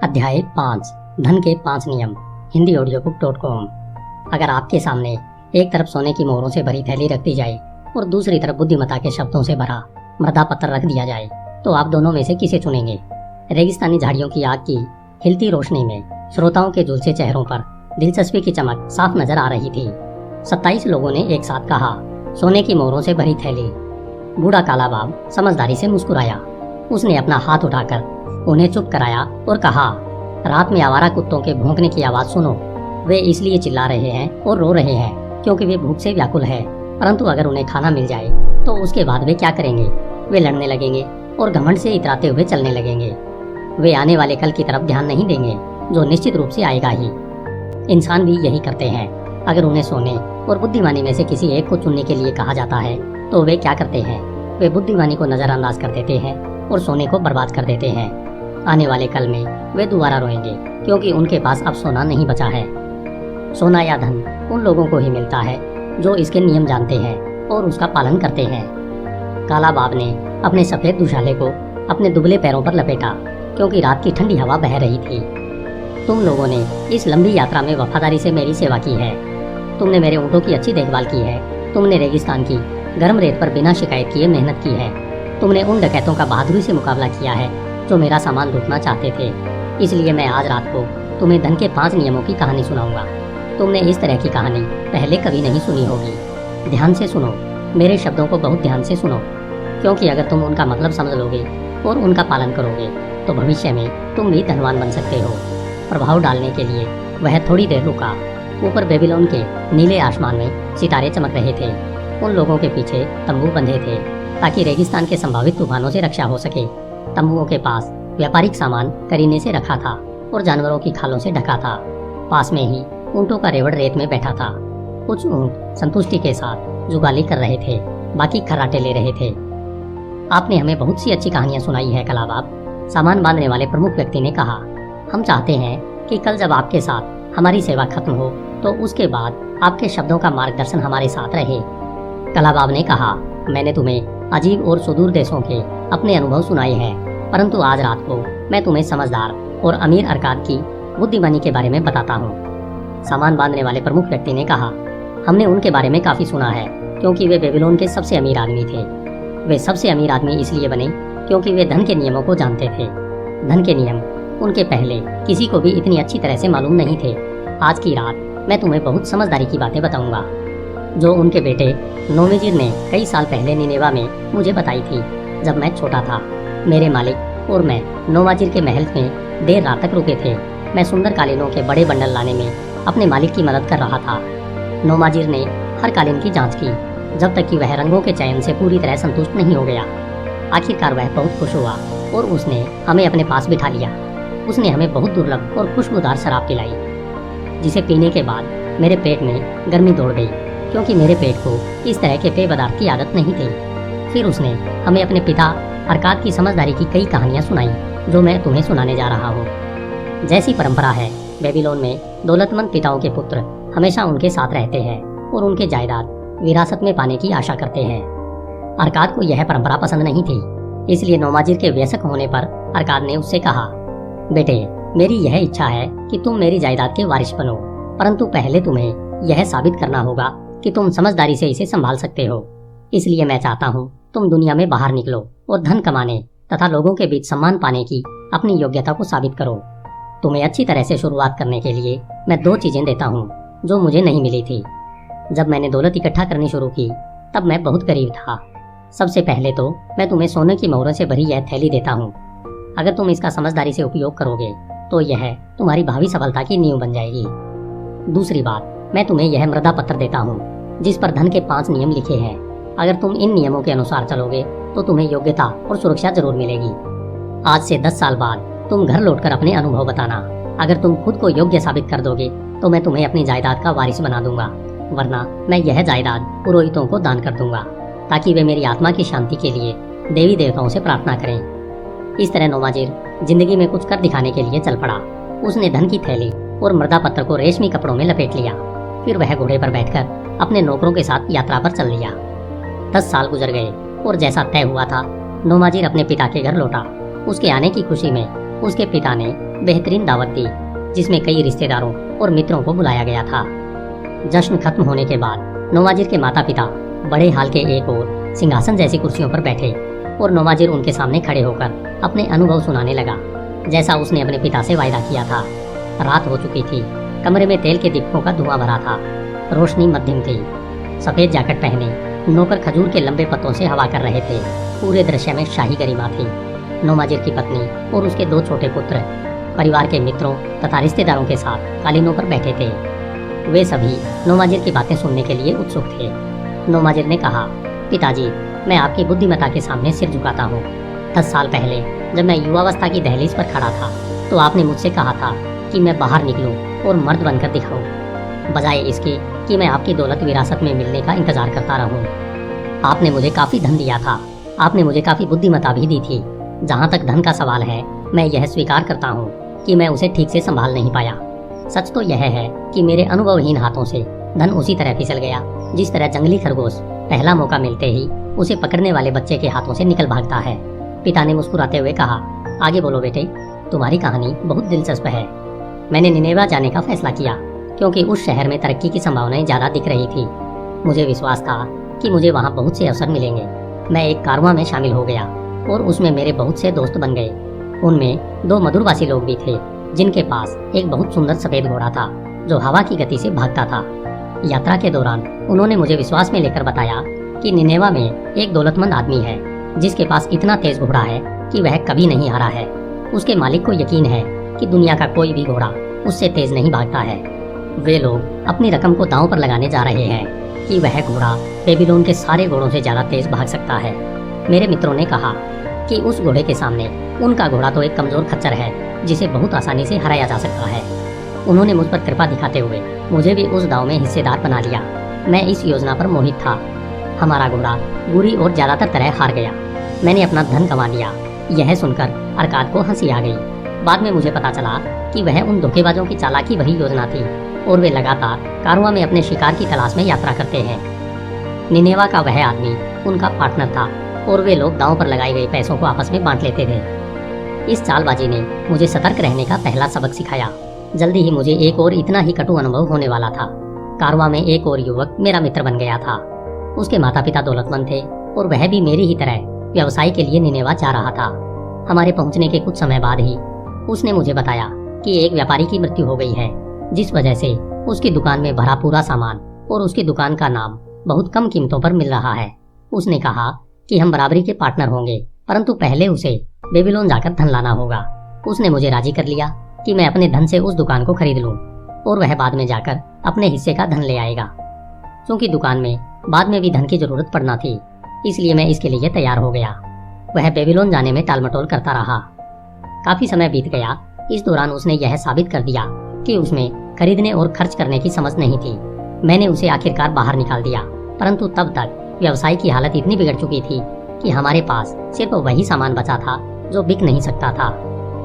अध्याय 5 धन के 5 नियम hindiaudiobook.com। अगर आपके सामने एक तरफ सोने की मोहरों से भरी थैली रख दी जाए और दूसरी तरफ बुद्धिमत्ता के शब्दों से भरा मृदा पत्थर रख दिया जाए तो आप दोनों में से किसे चुनेंगे? रेगिस्तानी झाड़ियों की आग की हिलती रोशनी में श्रोताओं के झुलसे चेहरों पर दिलचस्पी की चमक साफ नजर आ रही थी। 27 लोगों ने एक साथ कहा, सोने की मोहरों से भरी थैली। बूढ़ा काला बाब समझदारी से मुस्कुराया। उसने अपना हाथ उठाकर उन्हें चुप कराया और कहा, रात में आवारा कुत्तों के भौंकने की आवाज सुनो। वे इसलिए चिल्ला रहे हैं और रो रहे हैं क्योंकि वे भूख से व्याकुल है, परंतु अगर उन्हें खाना मिल जाए तो उसके बाद वे क्या करेंगे? वे लड़ने लगेंगे और घमंड से इतराते हुए चलने लगेंगे। वे आने वाले कल की तरफ ध्यान नहीं देंगे जो निश्चित रूप से आएगा ही। इंसान भी यही करते हैं। अगर उन्हें सोने और बुद्धिमानी में से किसी एक को चुनने के लिए कहा जाता है तो वे क्या करते हैं? वे बुद्धिमानी को नजरअंदाज कर देते हैं और सोने को बर्बाद कर देते हैं। आने वाले कल में वे दोबारा रोएंगे क्योंकि उनके पास अब सोना नहीं बचा है। सोना या धन उन लोगों को ही मिलता है जो इसके नियम जानते हैं और उसका पालन करते हैं। काला बाब ने अपने सफेद दुशाले को अपने दुबले पैरों पर लपेटा क्योंकि रात की ठंडी हवा बह रही थी। तुम लोगों ने इस लंबी यात्रा में वफादारी से मेरी सेवा की है। तुमने मेरे ऊँटों की अच्छी देखभाल की है। तुमने रेगिस्तान की गर्म रेत पर बिना शिकायत किए मेहनत की है। तुमने उन डकैतों का बहादुरी से मुकाबला किया है जो मेरा सामान लूटना चाहते थे। इसलिए मैं आज रात को तुम्हें धन के 5 नियमों की कहानी सुनाऊंगा। तुमने इस तरह की कहानी पहले कभी नहीं सुनी होगी। ध्यान से सुनो, मेरे शब्दों को बहुत ध्यान से सुनो, क्योंकि अगर तुम उनका मतलब समझ लोगे और उनका पालन करोगे तो भविष्य में तुम भी धनवान बन सकते हो। प्रभाव डालने के लिए वह थोड़ी देर रुका। ऊपर बेबीलोन के नीले आसमान में सितारे चमक रहे थे। उन लोगों के पीछे तंबू बंधे थे ताकि रेगिस्तान के संभावित तूफानों से रक्षा हो सके। तंबुओं के पास व्यापारिक सामान करीने से रखा था और जानवरों की खालों से ढका था। पास में ही ऊंटों का रेवड़ रेत में बैठा था। कुछ ऊंट संतुष्टि के साथ जुगाली कर रहे थे, बाकी खर्राटे ले रहे थे। आपने हमें बहुत सी अच्छी कहानियां सुनाई है काला बाब, सामान बांधने वाले प्रमुख व्यक्ति ने कहा। हम चाहते हैं कि कल जब आपके साथ हमारी सेवा खत्म हो तो उसके बाद आपके शब्दों का मार्गदर्शन हमारे साथ रहे। काला बाब ने कहा, मैंने तुम्हें अजीब और सुदूर देशों के अपने अनुभव सुनाए हैं, परंतु आज रात को मैं तुम्हें समझदार और अमीर अरकाद की बुद्धिमानी के बारे में बताता हूँ। सामान बांधने वाले प्रमुख व्यक्ति ने कहा, हमने उनके बारे में काफी सुना है क्योंकि वे बेबीलोन के सबसे अमीर आदमी थे। वे सबसे अमीर आदमी इसलिए बने क्योंकि वे धन के नियमों को जानते थे। धन के नियम उनके पहले किसी को भी इतनी अच्छी तरह से मालूम नहीं थे। आज की रात मैं तुम्हें बहुत समझदारी की बातें बताऊंगा जो उनके बेटे नोमेजिर ने कई साल पहले निनेवा में मुझे बताई थी। जब मैं छोटा था, मेरे मालिक और मैं नोमाजिर के महल में देर रात तक रुके थे। मैं सुंदर कालीनों के बड़े बंडल लाने में अपने मालिक की मदद कर रहा था। नोमाजिर ने हर कालीन की जांच की जब तक कि वह रंगों के चयन से पूरी तरह संतुष्ट नहीं हो गया। आखिरकार वह बहुत खुश हुआ और उसने हमें अपने पास बिठा लिया। उसने हमें बहुत दुर्लभ और खुशबूदार शराब पिलाई जिसे पीने के बाद मेरे पेट में गर्मी दौड़ गई क्योंकि मेरे पेट को इस तरह के पेय पदार्थ की आदत नहीं थी। फिर उसने हमें अपने पिता अरकाद की समझदारी की कई कहानियां सुनाई जो मैं तुम्हें सुनाने जा रहा हूँ। जैसी परंपरा है, बेबीलोन में दौलतमंद पिताओं के पुत्र हमेशा उनके साथ रहते हैं और उनके जायदाद विरासत में पाने की आशा करते हैं। अरकाद को यह परंपरा पसंद नहीं थी, इसलिए नोमाजिर के वयस्क होने पर अरकाद ने उससे कहा, बेटे, मेरी यह इच्छा है कि तुम मेरी जायदाद के वारिस बनो, परंतु पहले तुम्हें यह साबित करना होगा कि तुम समझदारी से इसे संभाल सकते हो। इसलिए मैं चाहता हूँ तुम दुनिया में बाहर निकलो और धन कमाने तथा लोगों के बीच सम्मान पाने की अपनी योग्यता को साबित करो। तुम्हें अच्छी तरह से शुरुआत करने के लिए मैं 2 चीजें देता हूँ जो मुझे नहीं मिली थी। जब मैंने दौलत इकट्ठा करनी शुरू की तब मैं बहुत गरीब था। सबसे पहले तो मैं तुम्हें सोने की मोहरों से भरी यह थैली देता हूँ। अगर तुम इसका समझदारी से उपयोग करोगे तो यह तुम्हारी भावी सफलता की नींव बन जाएगी। दूसरी बात, मैं तुम्हें यह मृदा पत्र देता हूँ जिस पर धन के 5 नियम लिखे हैं। अगर तुम इन नियमों के अनुसार चलोगे तो तुम्हें योग्यता और सुरक्षा जरूर मिलेगी। आज से 10 साल बाद तुम घर लौटकर अपने अनुभव बताना। अगर तुम खुद को योग्य साबित कर दोगे तो मैं तुम्हें अपनी जायदाद का वारिस बना दूंगा, वरना मैं यह जायदाद पुरोहितों को दान कर दूंगा ताकि वे मेरी आत्मा की शांति के लिए देवी देवताओं से प्रार्थना करें। इस तरह नोमाजिर जिंदगी में कुछ कर दिखाने के लिए चल पड़ा। उसने धन की थैली और मृदा पत्र को रेशमी कपड़ों में लपेट लिया। फिर वह घोड़े पर बैठकर अपने नौकरों के साथ यात्रा पर चल लिया। 10 साल गुजर गए और जैसा तय हुआ था, नोमाजिर अपने पिता के घर लौटा। उसके आने की खुशी में उसके पिता ने बेहतरीन दावत दी, जिसमें कई रिश्तेदारों और मित्रों को बुलाया गया था। जश्न खत्म होने के बाद नौमाजिर के माता पिता बड़े हाल के एक और सिंहासन जैसी कुर्सियों पर बैठे और नौमाजिर उनके सामने खड़े होकर अपने अनुभव सुनाने लगा, जैसा उसने अपने पिता से वायदा किया था। रात हो चुकी थी। कमरे में तेल के दीपकों का धुआं भरा था। रोशनी मध्यम थी। सफेद जैकेट पहने नौकर खजूर के लंबे पत्तों से हवा कर रहे थे। पूरे दृश्य में शाही गरिमा थी। नौमाजिर की पत्नी और उसके 2 छोटे पुत्र परिवार के मित्रों तथा रिश्तेदारों के साथ कालीनों पर बैठे थे। वे सभी नौमाजिर की बातें सुनने के लिए उत्सुक थे। नौमाजिर ने कहा, पिताजी, मैं आपकी बुद्धिमत्ता के सामने सिर झुकाता हूँ। 10 साल पहले जब मैं युवावस्था की दहलीज पर खड़ा था तो आपने मुझसे कहा था कि मैं बाहर निकलूं और मर्द बनकर दिखाऊं, बजाय इसके कि मैं आपकी दौलत विरासत में मिलने का इंतजार करता रहूं। आपने मुझे काफी धन दिया था। आपने मुझे काफी बुद्धिमत्ता भी दी थी। जहाँ तक धन का सवाल है, मैं यह स्वीकार करता हूँ कि मैं उसे ठीक से संभाल नहीं पाया। सच तो यह है कि मेरे अनुभवहीन हाथों से धन उसी तरह फिसल गया जिस तरह जंगली खरगोश पहला मौका मिलते ही उसे पकड़ने वाले बच्चे के हाथों से निकल भागता है। पिता ने मुस्कुराते हुए कहा, आगे बोलो बेटे, तुम्हारी कहानी बहुत दिलचस्प है। मैंने निनेवा जाने का फैसला किया क्योंकि उस शहर में तरक्की की संभावनाएं ज्यादा दिख रही थी। मुझे विश्वास था कि मुझे वहाँ बहुत से अवसर मिलेंगे। मैं एक कारवां में शामिल हो गया और उसमें मेरे बहुत से दोस्त बन गए। उनमें 2 मधुरवासी लोग भी थे जिनके पास एक बहुत सुंदर सफेद घोड़ा था जो हवा की गति से भागता था। यात्रा के दौरान उन्होंने मुझे विश्वास में लेकर बताया कि निनेवा में एक दौलतमंद आदमी है जिसके पास इतना तेज घोड़ा है कि वह कभी नहीं हारा है। उसके मालिक को यकीन है कि दुनिया का कोई भी घोड़ा उससे तेज नहीं भागता है। वे लोग अपनी रकम को दांव पर लगाने जा रहे हैं कि वह घोड़ा बेबीलोन के सारे घोड़ों से ज्यादा तेज भाग सकता है। मेरे मित्रों ने कहा कि उस घोड़े के सामने उनका घोड़ा तो एक कमजोर खच्चर है जिसे बहुत आसानी से हराया जा सकता है। उन्होंने मुझ पर कृपा दिखाते हुए मुझे भी उस दाव में हिस्सेदार बना लिया। मैं इस योजना पर मोहित था। हमारा घोड़ा बुरी और ज्यादातर तरह हार गया। मैंने अपना धन गंवा दिया। यह सुनकर अरकाद को हंसी आ गई। बाद में मुझे पता चला कि वह उन धोखेबाजों की चालाकी भरी योजना थी और वे लगातार कारवां में अपने शिकार की तलाश में यात्रा करते हैं। निनेवा का वह आदमी उनका पार्टनर था और वे लोग दांव पर लगाए गए पैसों को आपस में बांट लेते थे। इस चालबाजी ने मुझे सतर्क रहने का पहला सबक सिखाया। जल्दी ही मुझे एक और इतना ही कटु अनुभव होने वाला था। कारवां में एक और युवक मेरा मित्र बन गया था। उसके माता पिता दौलतमंद थे और वह भी मेरी ही तरह व्यवसाय के लिए निनेवा जा रहा था। हमारे पहुंचने के कुछ समय बाद ही उसने मुझे बताया कि एक व्यापारी की मृत्यु हो गई है, जिस वजह से उसकी दुकान में भरा पूरा सामान और उसकी दुकान का नाम बहुत कम कीमतों पर मिल रहा है। उसने कहा कि हम बराबरी के पार्टनर होंगे, परंतु पहले उसे बेबीलोन जाकर धन लाना होगा। उसने मुझे राजी कर लिया कि मैं अपने धन से उस दुकान को खरीद लूं और वह बाद में जाकर अपने हिस्से का धन ले आएगा। क्योंकि दुकान में बाद में भी धन की जरूरत पड़ना थी, इसलिए मैं इसके लिए तैयार हो गया। वह बेबीलोन जाने में टालमटोल करता रहा। काफी समय बीत गया। इस दौरान उसने यह साबित कर दिया कि उसमें खरीदने और खर्च करने की समझ नहीं थी। मैंने उसे आखिरकार बाहर निकाल दिया, परंतु तब तक व्यवसाय की हालत इतनी बिगड़ चुकी थी कि हमारे पास सिर्फ वही सामान बचा था जो बिक नहीं सकता था।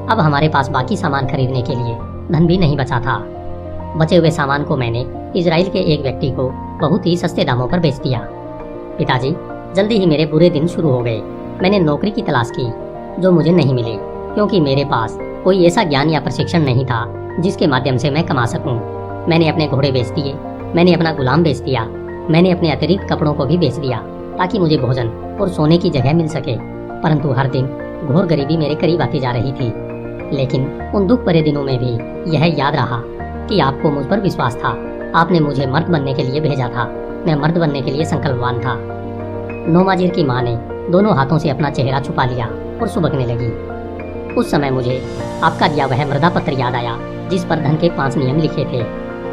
अब हमारे पास बाकी सामान खरीदने के लिए धन भी नहीं बचा था। बचे हुए सामान को मैंने इजराइल के एक व्यक्ति को बहुत ही सस्ते दामों पर बेच दिया। पिताजी, जल्दी ही मेरे बुरे दिन शुरू हो गए। मैंने नौकरी की तलाश की जो मुझे नहीं मिली, क्योंकि मेरे पास कोई ऐसा ज्ञान या प्रशिक्षण नहीं था जिसके माध्यम से मैं कमा सकूं। मैंने अपने घोड़े बेच दिए, मैंने अपना गुलाम बेच दिया, मैंने अपने अतिरिक्त कपड़ों को भी बेच दिया ताकि मुझे भोजन और सोने की जगह मिल सके। परंतु हर दिन घोर गरीबी मेरे करीब आती जा रही थी। लेकिन उन दुख भरे दिनों में भी यह याद रहा कि आपको मुझ पर विश्वास था। आपने मुझे मर्द बनने के लिए भेजा था। मैं मर्द बनने के लिए संकल्पवान था। नौमाजिर की माँ ने दोनों हाथों से अपना चेहरा छुपा लिया और सुबकने लगी। उस समय मुझे आपका दिया वह मृदा पत्र याद आया जिस पर धन के 5 नियम लिखे थे।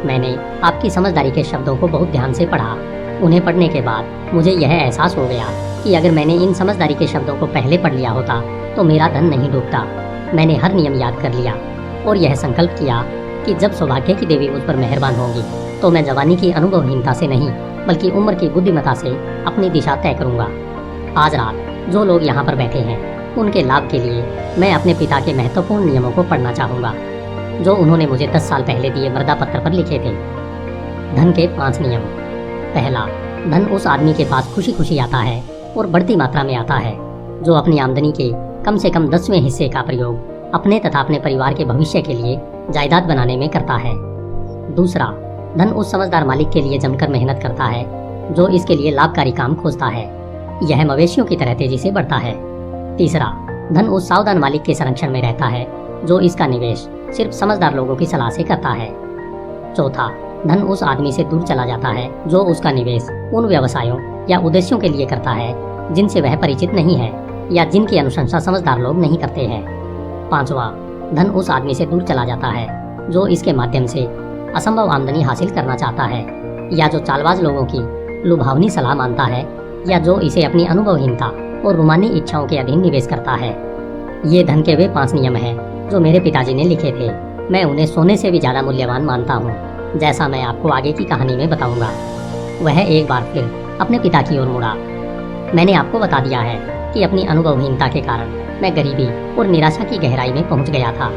मैंने आपकी समझदारी के शब्दों को बहुत ध्यान से पढ़ा। उन्हें पढ़ने के बाद मुझे यह एहसास हो गया कि अगर मैंने इन समझदारी के शब्दों को पहले पढ़ लिया होता तो मेरा धन नहीं डूबता। मैंने हर नियम याद कर लिया और यह संकल्प किया कि जब सौभाग्य की देवी मुझ पर मेहरबान होगी तो मैं जवानी की अनुभवहीनता से नहीं बल्कि उम्र की बुद्धिमत्ता से अपनी दिशा तय करूंगा। आज रात जो लोग यहाँ पर बैठे हैं उनके लाभ के लिए मैं अपने पिता के महत्वपूर्ण नियमों को पढ़ना चाहूंगा जो उन्होंने मुझे 10 साल पहले दिए मृदा पत्र पर लिखे थे। धन के 5 नियम। पहला, धन उस आदमी के पास खुशी खुशी आता है और बढ़ती मात्रा में आता है जो अपनी आमदनी के कम से कम 10वें हिस्से का प्रयोग अपने तथा अपने परिवार के भविष्य के लिए जायदाद बनाने में करता है। दूसरा, धन उस समझदार मालिक के लिए जमकर मेहनत करता है जो इसके लिए लाभकारी काम खोजता है। यह मवेशियों की तरह तेजी से बढ़ता है। तीसरा, धन उस सावधान मालिक के संरक्षण में रहता है जो इसका निवेश सिर्फ समझदार लोगों की सलाह से करता है। चौथा, धन उस आदमी से दूर चला जाता है जो उसका निवेश उन व्यवसायों या उद्देश्यों के लिए करता है जिनसे वह परिचित नहीं है या जिनकी अनुशंसा समझदार लोग नहीं करते हैं। पांचवा, धन उस आदमी से दूर चला जाता है जो इसके माध्यम से असंभव आमदनी हासिल करना चाहता है या जो चालबाज लोगों की लुभावनी सलाह मानता है या जो इसे अपनी अनुभवहीनता और रूमानी इच्छाओं के अधीन निवेश करता है। ये धन के वे 5 नियम हैं जो मेरे पिताजी ने लिखे थे। मैं उन्हें सोने से भी ज्यादा मूल्यवान मानता हूँ, जैसा मैं आपको आगे की कहानी में बताऊंगा। वह एक बार फिर अपने पिता की ओर मुड़ा। मैंने आपको बता दिया है कि अपनी अनुभवहीनता के कारण मैं गरीबी और निराशा की गहराई में पहुंच गया था।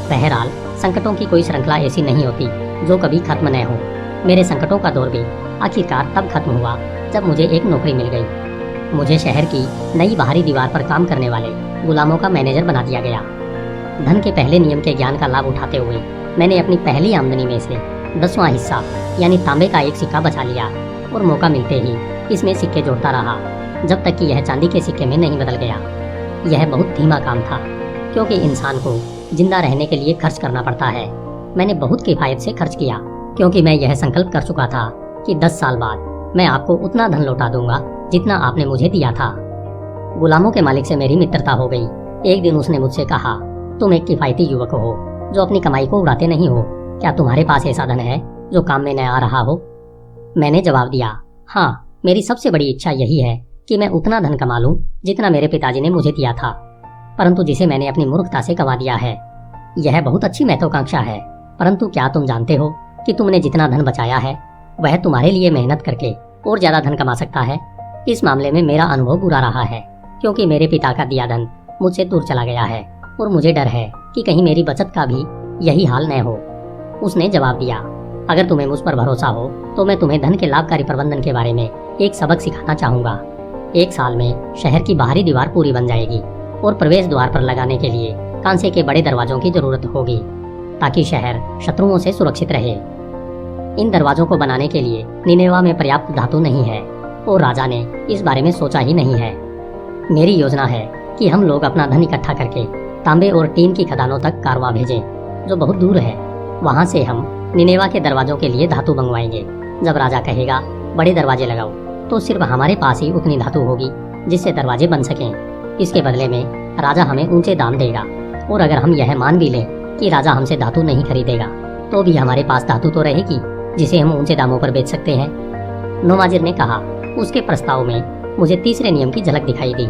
बहरहाल, संकटों की कोई श्रृंखला ऐसी नहीं होती जो कभी खत्म न हो। मेरे संकटों का दौर भी आखिरकार तब खत्म हुआ जब मुझे एक नौकरी मिल गई। मुझे शहर की नई बाहरी दीवार पर काम करने वाले गुलामों का मैनेजर बना दिया गया। धन के पहले नियम के ज्ञान का लाभ उठाते हुए मैंने अपनी पहली आमदनी में से 10वां हिस्सा यानी तांबे का एक सिक्का बचा लिया और मौका मिलते ही इसमें सिक्के जोड़ता रहा जब तक कि यह चांदी के सिक्के में नहीं बदल गया। यह बहुत धीमा काम था क्योंकि इंसान को जिंदा रहने के लिए खर्च करना पड़ता है। मैंने बहुत किफायत से खर्च किया क्योंकि मैं यह संकल्प कर चुका था कि 10 साल बाद मैं आपको उतना धन लौटा दूंगा जितना आपने मुझे दिया था। गुलामों के मालिक से मेरी मित्रता हो गई। एक दिन उसने मुझसे कहा, तुम एक किफायती युवक हो जो अपनी कमाई को उड़ाते नहीं हो। क्या तुम्हारे पास ऐसा धन है जो काम में न आ रहा हो? मैंने जवाब दिया, हाँ, मेरी सबसे बड़ी इच्छा यही है कि मैं उतना धन कमा लूं जितना मेरे पिताजी ने मुझे दिया था, परंतु जिसे मैंने अपनी मूर्खता से गंवा दिया है। यह बहुत अच्छी महत्वाकांक्षा है, परंतु क्या तुम जानते हो कि तुमने जितना धन बचाया है वह तुम्हारे लिए मेहनत करके और ज्यादा धन कमा सकता है। इस मामले में मेरा अनुभव बुरा रहा है क्योंकि मेरे पिता का दिया धन मुझसे दूर चला गया है और मुझे डर है कि कहीं मेरी बचत का भी यही हाल न हो। उसने जवाब दिया, अगर तुम्हें मुझ पर भरोसा हो तो मैं तुम्हें धन के लाभकारी प्रबंधन के बारे में एक सबक सिखाना चाहूंगा। 1 साल में शहर की बाहरी दीवार पूरी बन जाएगी और प्रवेश द्वार पर लगाने के लिए कांसे के बड़े दरवाजों की जरूरत होगी ताकि शहर शत्रुओं से सुरक्षित रहे। इन दरवाजों को बनाने के लिए निनेवा में पर्याप्त धातु नहीं है और राजा ने इस बारे में सोचा ही नहीं है। मेरी योजना है कि हम लोग अपना धन इकट्ठा करके तांबे और टीन की खदानों तक कारवां भेजें जो बहुत दूर है। वहां से हम निनेवा के दरवाजों के लिए धातु मंगवाएंगे। जब राजा कहेगा बड़े दरवाजे लगाओ तो सिर्फ हमारे पास ही उतनी धातु होगी जिससे दरवाजे बन सकें। इसके बदले में राजा हमें ऊंचे दाम देगा और अगर हम यह मान भी लें कि राजा हमसे धातु नहीं खरीदेगा तो भी हमारे पास धातु तो रहेगी जिसे हम ऊंचे दामों पर बेच सकते हैं। नोमाजिर ने कहा। उसके प्रस्ताव में मुझे तीसरे नियम की झलक दिखाई दी।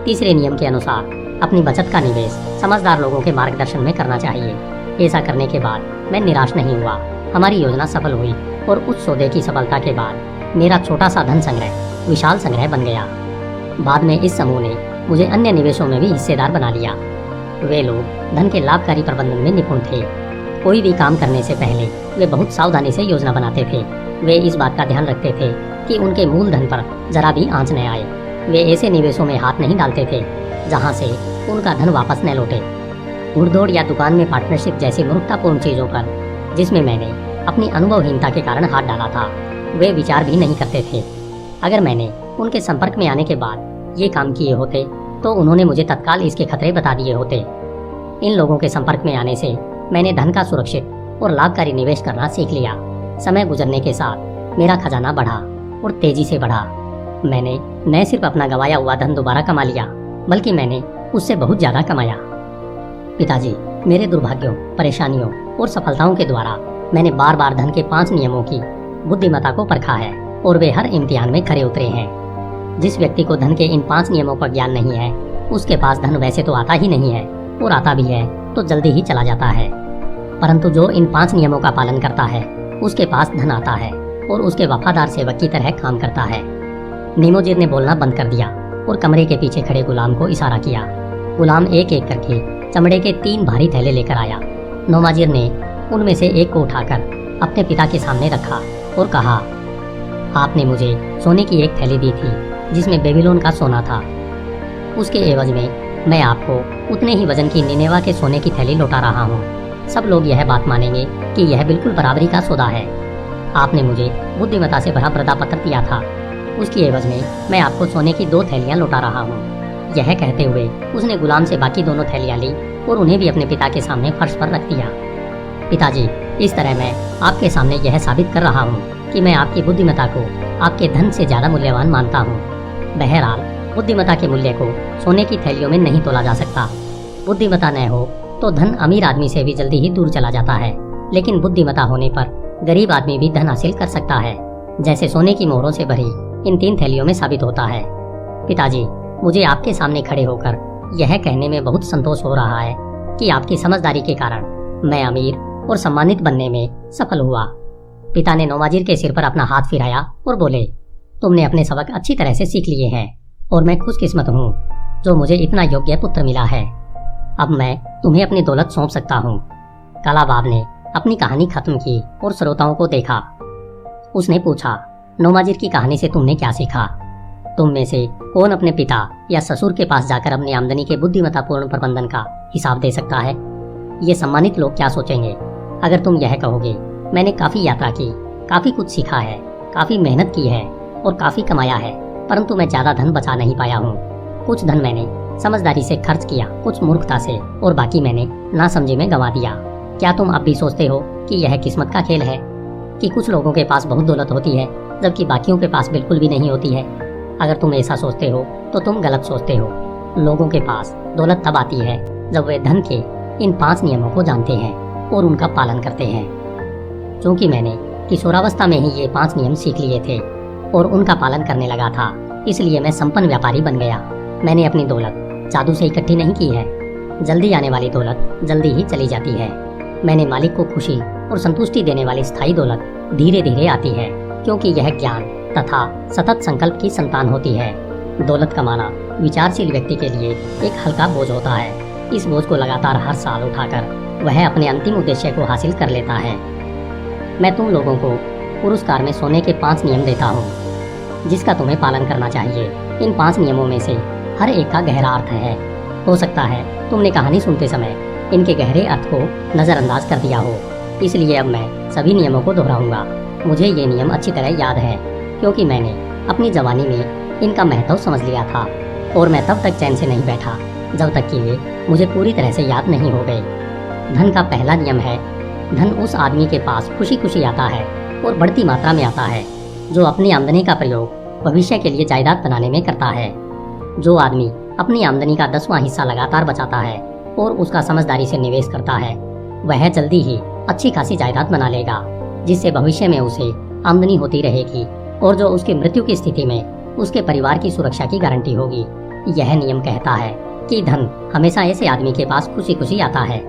तीसरे नियम के अनुसार अपनी बचत का निवेश समझदार लोगों के मार्गदर्शन में करना चाहिए। ऐसा करने के बाद मैं निराश नहीं हुआ। हमारी योजना सफल हुई और उस सौदे की सफलता के बाद मेरा छोटा सा धन संग्रह विशाल संग्रह बन गया। बाद में इस समूह ने मुझे अन्य निवेशों में भी हिस्सेदार बना लिया। वे लोग धन के लाभकारी प्रबंधन में निपुण थे। कोई भी काम करने से पहले वे बहुत सावधानी से योजना बनाते थे। वे इस बात का ध्यान रखते थे कि उनके मूलधन पर जरा भी आंच न आए। वे ऐसे निवेशों में हाथ नहीं डालते थे जहां से उनका धन वापस न लौटे। घुड़दौड़ या दुकान में पार्टनरशिप जैसी मूर्खतापूर्ण चीजों पर जिसमें मैंने अपनी अनुभवहीनता के कारण हाथ डाला था, वे विचार भी नहीं करते थे। अगर मैंने उनके संपर्क में आने के बाद ये काम किए होते तो उन्होंने मुझे तत्काल इसके खतरे बता दिए होते। इन लोगों के संपर्क में आने से मैंने धन का सुरक्षित और लाभकारी निवेश करना सीख लिया। समय गुजरने के साथ मेरा खजाना बढ़ा और तेजी से बढ़ा। मैंने न सिर्फ अपना गंवाया हुआ धन दोबारा कमा लिया बल्कि मैंने उससे बहुत ज्यादा कमाया। पिताजी, मेरे दुर्भाग्यों, परेशानियों और सफलताओं के द्वारा मैंने बार बार धन के 5 नियमों की बुद्धिमत्ता को परखा है और वे हर इम्तिहान में खरे उतरे हैं। जिस व्यक्ति को धन के इन 5 नियमों का ज्ञान नहीं है उसके पास धन वैसे तो आता ही नहीं है और आता भी है तो जल्दी ही चला जाता है, परंतु जो इन 5 नियमों का पालन करता है उसके पास धन आता है और उसके वफादार सेवक की तरह काम करता है। नीमोजीर ने बोलना बंद कर दिया और कमरे के पीछे खड़े गुलाम को इशारा किया। गुलाम एक एक करके चमड़े के 3 भारी थैले लेकर आया। नोमाजिर ने उनमें से एक को उठाकर अपने पिता के सामने रखा और कहा, आपने मुझे सोने की एक थैली दी थी जिसमें बेबीलोन का सोना था। उसके एवज में मैं आपको उतने ही वजन की निनेवा के सोने की थैली लौटा रहा हूँ। सब लोग यह बात मानेंगे कि यह बिल्कुल बराबरी का सौदा है। आपने मुझे बुद्धिमता से भरा मृदा पत्र दिया था, उसकी एवज में मैं आपको सोने की 2 थैलियां लौटा रहा हूँ। यह कहते हुए उसने गुलाम से बाकी दोनों थैलियां ली और उन्हें भी अपने पिता के सामने फर्श पर रख दिया। पिताजी, इस तरह मैं आपके सामने यह साबित कर रहा हूँ कि मैं आपकी बुद्धिमता को आपके धन से ज्यादा मूल्यवान मानता हूँ। बहरहाल, बुद्धिमता के मूल्य को सोने की थैलियों में नहीं तोला जा सकता। बुद्धिमता न हो तो धन अमीर आदमी से भी जल्दी ही दूर चला जाता है, लेकिन बुद्धिमता होने पर गरीब आदमी भी धन हासिल कर सकता है, जैसे सोने की मोहरों से भरी इन 3 थैलियों में साबित होता है। पिताजी, मुझे आपके सामने खड़े होकर यह कहने में बहुत संतोष हो रहा है कि आपकी समझदारी के कारण मैं अमीर और सम्मानित बनने में सफल हुआ। पिता ने नौमाजिर के सिर पर अपना हाथ फिराया और बोले, तुमने अपने सबक अच्छी तरह से सीख लिए हैं और मैं खुशकिस्मत हूँ जो मुझे इतना योग्य पुत्र मिला है। अब मैं तुम्हें अपनी दौलत सौंप सकता हूँ। काला बाब ने अपनी कहानी खत्म की और श्रोताओं को देखा। उसने पूछा, नौमाजिर की कहानी से तुमने क्या सीखा? तुम में से कौन अपने पिता या ससुर के पास जाकर अपनी आमदनी के बुद्धिमत्तापूर्ण प्रबंधन का हिसाब दे सकता है? ये सम्मानित लोग क्या सोचेंगे अगर तुम यह कहोगे, मैंने काफी यात्रा की, काफी कुछ सीखा है, काफी मेहनत की है और काफी कमाया है, परंतु मैं ज्यादा धन बचा नहीं पाया हूँ। कुछ धन मैंने समझदारी से खर्च किया, कुछ मूर्खता से, और बाकी मैंने नासमझी में गंवा दिया। क्या तुम अब भी सोचते हो कि यह किस्मत का खेल है कि कुछ लोगों के पास बहुत दौलत होती है जबकि बाकियों के पास बिल्कुल भी नहीं होती है? अगर तुम ऐसा सोचते हो तो तुम गलत सोचते हो। लोगों के पास दौलत तब आती है जब वे धन के इन 5 नियमों को जानते हैं और उनका पालन करते हैं। क्योंकि मैंने किशोरावस्था में ही ये 5 नियम सीख लिए थे और उनका पालन करने लगा था, इसलिए मैं संपन्न व्यापारी बन गया। मैंने अपनी दौलत जादू से इकट्ठी नहीं की है। जल्दी आने वाली दौलत जल्दी ही चली जाती है। मैंने मालिक को खुशी और संतुष्टि देने वाली स्थायी दौलत धीरे धीरे आती है, क्योंकि यह ज्ञान तथा सतत संकल्प की संतान होती है। दौलत कमाना विचारशील व्यक्ति के लिए एक हल्का बोझ होता है। इस बोझ को लगातार हर साल उठाकर वह अपने अंतिम उद्देश्य को हासिल कर लेता है। मैं तुम लोगों को पुरस्कार में सोने के 5 नियम देता हूँ, जिसका तुम्हें पालन करना चाहिए। इन 5 नियमों में से हर एक का गहरा अर्थ है। हो सकता है तुमने कहानी सुनते समय इनके गहरे अर्थ को नजरअंदाज कर दिया हो, इसलिए अब मैं सभी नियमों को दोहराऊंगा। मुझे ये नियम अच्छी तरह याद है, क्योंकि मैंने अपनी जवानी में इनका महत्व समझ लिया था और मैं तब तक चैन से नहीं बैठा जब तक कि वे मुझे पूरी तरह से याद नहीं हो गए। धन का पहला नियम है, धन उस आदमी के पास खुशी खुशी आता है और बढ़ती मात्रा में आता है जो अपनी आमदनी का प्रयोग भविष्य के लिए जायदाद बनाने में करता है। जो आदमी अपनी आमदनी का 10वां हिस्सा लगातार बचाता है और उसका समझदारी से निवेश करता है, वह जल्दी ही अच्छी खासी जायदाद बना लेगा, जिससे भविष्य में उसे आमदनी होती रहेगी और जो उसकी मृत्यु की स्थिति में उसके परिवार की सुरक्षा की गारंटी होगी। यह नियम कहता है कि धन हमेशा ऐसे आदमी के पास खुशी खुशी आता है।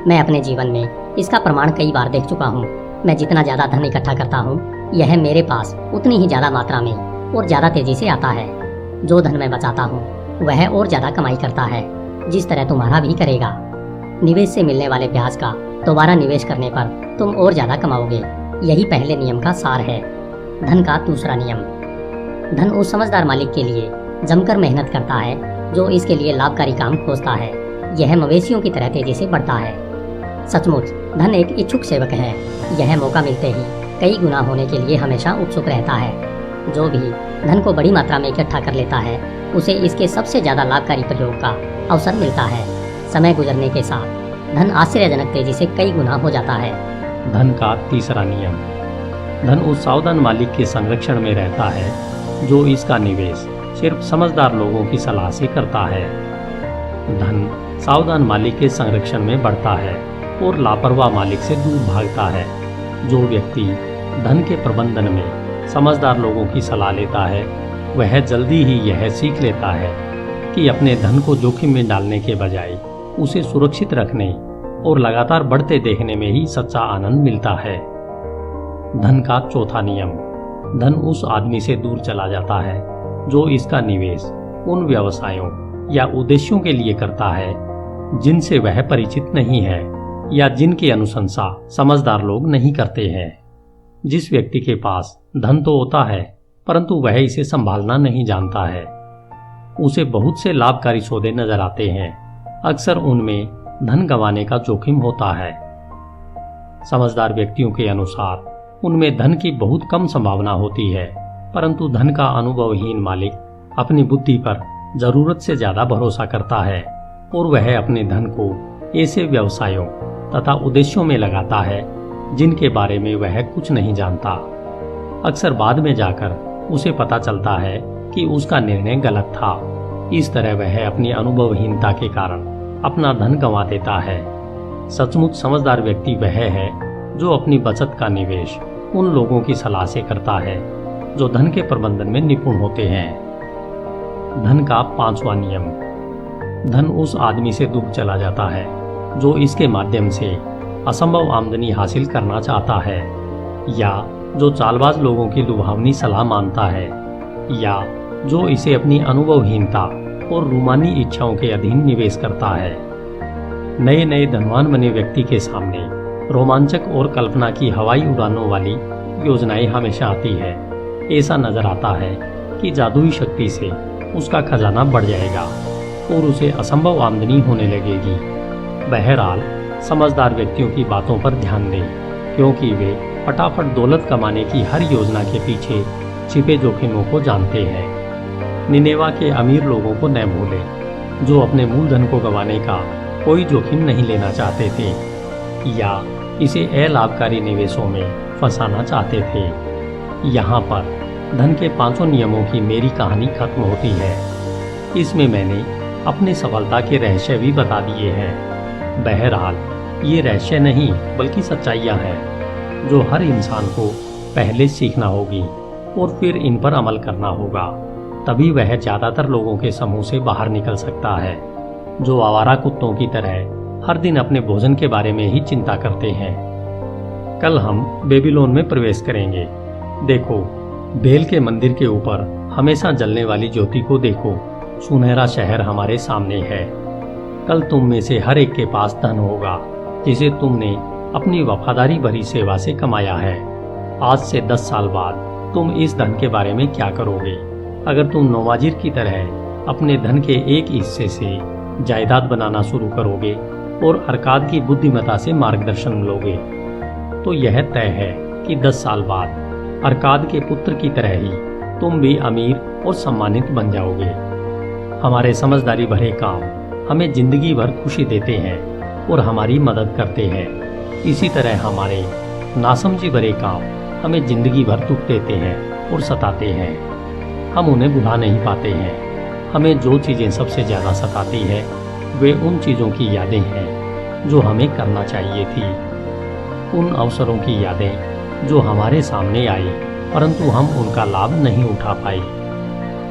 मैं अपने जीवन में इसका प्रमाण कई बार देख चुका हूँ। मैं जितना ज्यादा धन इकट्ठा करता हूँ, यह मेरे पास उतनी ही ज्यादा मात्रा में और ज्यादा तेजी से आता है। जो धन मैं बचाता हूँ वह और ज्यादा कमाई करता है, जिस तरह तुम्हारा भी करेगा। निवेश से मिलने वाले ब्याज का दोबारा निवेश करने पर तुम और ज्यादा कमाओगे। यही पहले नियम का सार है। धन का दूसरा नियम, धन उस समझदार मालिक के लिए जमकर मेहनत करता है जो इसके लिए लाभकारी काम खोजता है। यह मवेशियों की तरह तेजी से बढ़ता है। सचमुच धन एक इच्छुक सेवक है। यह मौका मिलते ही कई गुना होने के लिए हमेशा उत्सुक रहता है। जो भी धन को बड़ी मात्रा में इकट्ठा कर लेता है, उसे इसके सबसे ज्यादा लाभकारी प्रयोग का अवसर मिलता है। समय गुजरने के साथ धन आश्चर्यजनक तेजी से कई गुना हो जाता है। धन का तीसरा नियम, धन उस सावधान मालिक के संरक्षण में रहता है जो इसका निवेश सिर्फ समझदार लोगों की सलाह से करता है। धन सावधान मालिक के संरक्षण में बढ़ता है और लापरवाह मालिक से दूर भागता है। जो व्यक्ति धन के प्रबंधन में समझदार लोगों की सलाह लेता है, वह जल्दी ही यह सीख लेता है कि अपने धन को जोखिम में डालने के बजाय उसे सुरक्षित रखने और लगातार बढ़ते देखने में ही सच्चा आनंद मिलता है। धन का चौथा नियम, धन उस आदमी से दूर चला जाता है जो इसका निवेश उन व्यवसायों या उद्देश्यों के लिए करता है जिनसे वह परिचित नहीं है या जिनकी अनुशंसा समझदार लोग नहीं करते हैं। जिस व्यक्ति के पास धन तो होता है, परंतु वह इसे संभालना नहीं जानता है। उसे बहुत से लाभकारी सौदे नजर आते हैं। अक्सर उनमें धन गंवाने का जोखिम होता है। समझदार व्यक्तियों के अनुसार उनमें धन की बहुत कम संभावना होती है, परंतु धन का अनुभवहीन मालिक अपनी बुद्धि पर जरूरत से ज्यादा भरोसा करता है और वह अपने धन को ऐसे व्यवसायों तथा उद्देश्यों में लगाता है जिनके बारे में वह कुछ नहीं जानता। अक्सर बाद में जाकर उसे पता चलता है कि उसका निर्णय गलत था। इस तरह वह अपनी अनुभवहीनता के कारण अपना धन गंवा देता है। सचमुच समझदार व्यक्ति वह है जो अपनी बचत का निवेश उन लोगों की सलाह से करता है जो धन के प्रबंधन में निपुण होते हैं। धन का 5वां नियम। धन उस आदमी से दूर चला जाता है जो इसके माध्यम से असंभव आमदनी हासिल करना चाहता है, या जो चालबाज लोगों की लुभावनी सलाह मानता है, या जो इसे अपनी अनुभवहीनता और रूमानी इच्छाओं के अधीन निवेश करता है। नए नए धनवान बने व्यक्ति के सामने रोमांचक और कल्पना की हवाई उड़ानों वाली योजनाएं हमेशा आती है। ऐसा नजर आता है कि जादुई शक्ति से उसका खजाना बढ़ जाएगा और उसे असंभव आमदनी होने लगेगी। बहरहाल समझदार व्यक्तियों की बातों पर ध्यान दें, क्योंकि वे फटाफट दौलत कमाने की हर योजना के पीछे छिपे जोखिमों को जानते हैं। निनेवा के अमीर लोगों को न भूलें जो अपने मूलधन को गंवाने का कोई जोखिम नहीं लेना चाहते थे या इसे अलाभकारी निवेशों में फंसाना चाहते थे। यहाँ पर धन के 5 नियमों की मेरी कहानी खत्म होती है। इसमें मैंने अपनी सफलता के रहस्य भी बता दिए हैं। बहरहाल ये रहस्य नहीं बल्कि सच्चाइयाँ हैं जो हर इंसान को पहले सीखना होगी और फिर इन पर अमल करना होगा। तभी वह ज्यादातर लोगों के समूह से बाहर निकल सकता है जो आवारा कुत्तों की तरह हर दिन अपने भोजन के बारे में ही चिंता करते हैं। कल हम बेबीलोन में प्रवेश करेंगे। देखो, बेल के मंदिर के ऊपर हमेशा जलने वाली ज्योति को देखो। सुनहरा शहर हमारे सामने है। कल तुम में से हर एक के पास धन होगा जिसे तुमने अपनी वफादारी भरी सेवा से कमाया है। आज से 10 साल बाद तुम इस धन के बारे में क्या करोगे? अगर तुम नौवाजिर की तरह अपने धन के एक हिस्से से जायदाद बनाना शुरू करोगे और अरकाद की बुद्धिमत्ता से मार्गदर्शन लोगे, तो यह तय है कि 10 साल बाद अरकाद के पुत्र की तरह ही तुम भी अमीर और सम्मानित बन जाओगे। हमारे समझदारी भरे काम हमें जिंदगी भर खुशी देते हैं और हमारी मदद करते हैं। इसी तरह हमारे नासमझी भरे काम हमें जिंदगी भर दुख देते हैं और सताते हैं। हम उन्हें भुला नहीं पाते हैं। हमें जो चीज़ें सबसे ज़्यादा सताती है वे उन चीज़ों की यादें हैं जो हमें करना चाहिए थी, उन अवसरों की यादें जो हमारे सामने आई परंतु हम उनका लाभ नहीं उठा पाए।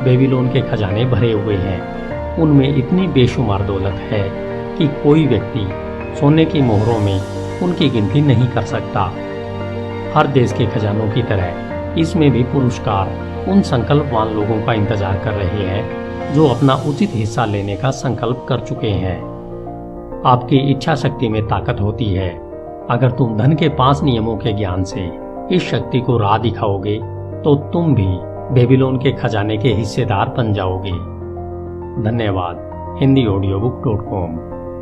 बेबीलोन के खजाने भरे हुए हैं। उनमें इतनी बेशुमार दौलत है कि कोई व्यक्ति सोने की मोहरों में उनकी गिनती नहीं कर सकता। हर देश के खजानों की तरह इसमें भी पुरस्कार उन संकल्पवान लोगों का इंतजार कर रहे हैं जो अपना उचित हिस्सा लेने का संकल्प कर चुके हैं। आपकी इच्छा शक्ति में ताकत होती है। अगर तुम धन के 5 नियमों के ज्ञान से इस शक्ति को राह दिखाओगे तो तुम भी बेबीलोन के खजाने के हिस्सेदार बन जाओगे। धन्यवाद। HindiAudiobook.com